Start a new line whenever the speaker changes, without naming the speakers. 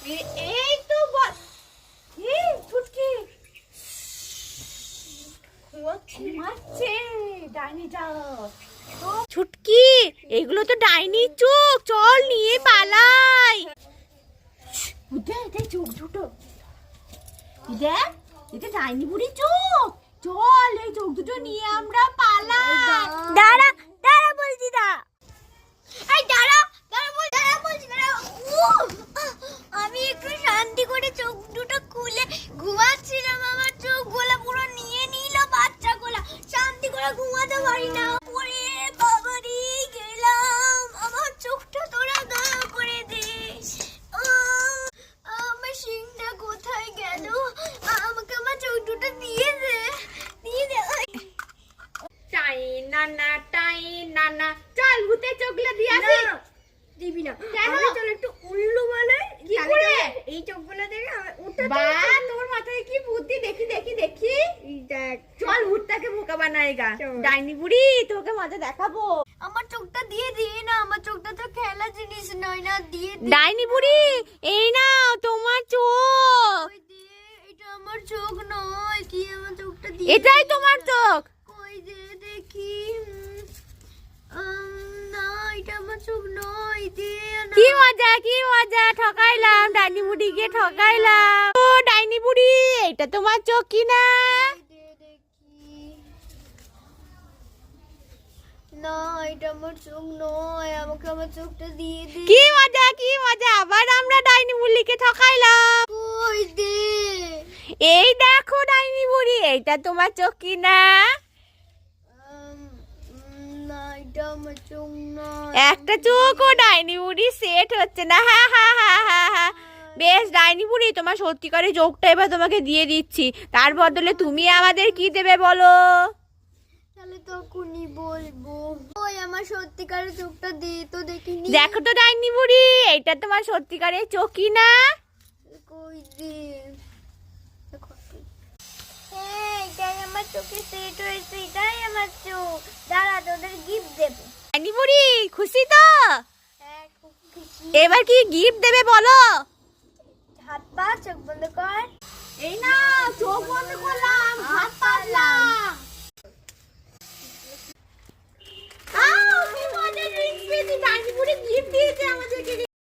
এই তো বল। ছুটকি ঘুমাচ্ছে ডাইনিটা। ছুটকি এগুলো তো ডাইনি চোখ, চল নিয়ে পালাই। চোখ দুটো দেখ, এটা ডাইনি বুড়ি চোখ। চল এই চোখ দুটো নিয়ে আমরা পালাই।
দাঁড়া দাঁড়া বলছি না।
এই দাঁড়া দাঁড়া বলছি দাঁড়া।
আমি একটু শান্তি করে চোখ দুটো খুলে ঘুমাচ্ছিলাম, আমার চোখ গোলা পুরো নিয়ে নিল বাচ্চা গোলা। শান্তি করে ঘুমাতে পারি না। পরে বাবারি গেলাম, আমার চোখটা তোরা দয়া করে দে। আমার সিংটা কোথায় গেল? আমাকে আমার চোখ দুটো দিয়ে দে, দিয়ে দে।
টাই নানা চল ভূতের চোখগুলো দিয়ে আসি।
দিবি না?
কেন?
চল একটু উল্লু বানাই।
কি করে?
এই চোখগুলো দেখে উঠতে
বা তোর মাথায় কি বুদ্ধি, দেখি দেখি দেখি।
দেখ।
চল ভূতটাকে বোকা বানাইগা।
চল।
ডাইনি বুড়ি তোকে মজা দেখাবো।
আমার চোখটা দিয়ে দিয়ে না, আমার চোখটা তো খেলা জিনিস নয় না, দিয়ে দে।
ডাইনি বুড়ি এই নাও তোমার চোখ।
কই দে, এটা আমার চোখ নয়। কি আমার চোখটা দিয়ে
এটাই
দে
তোমার
না।
চোখ।
কই দে দেখি। না, এটা আমার চোখ নয়, দে না।
কি মজা ঠকাইলাম, ডাইনি বুড়িকে ঠকাইলাম। ও ডাইনি বুড়ি এটা তোমার চোখ কি না?
দে দেখি। না, এটা আমার চোখ নয়, আমাকে আমার চোখটা দিয়ে দে।
কি মজা আবার আমরা ডাইনি বুড়িকে ঠকাইলাম।
কই দে।
এই দেখো ডাইনি বুড়ি এইটা তোমার চোখ কি না?
না, এটা আমার চোখ নয়।
একটা চোখও ডাইনি বুড়ি সেট হচ্ছে না। হা। বেশ ডাইনি বুড়ি তোমার সত্যিকারের চোখটা এবার তোমাকে দিয়ে দিচ্ছি, তার বদলে তুমি আমাদের কি দেবে বলো?
তাহলে তখনই বলবো। ওই আমার সত্যিকারের চোখটা দে তো দেখিনি।
দেখো তো ডাইনি বুড়ি এইটা তোমার সত্যিকারের চোখ কি না?
কই দে। এটাই আমার চোখে সেট হয়েছে, এটাই আমার চোখ। দাঁড়া, তোদের গিফট দেবো।
ডাইনি বুড়ি খুশি তো?
হ্যাঁ, খুব খুশি।
এবার কি গিফট দেবে বলো?
হাত পা, চোখ বন্ধ কর।
এই না চোখ বন্ধ করলাম, হাত পাতলাম। কি মজা, ডাইনি বুড়ি গিফট দিয়েছে আমাদেরকে।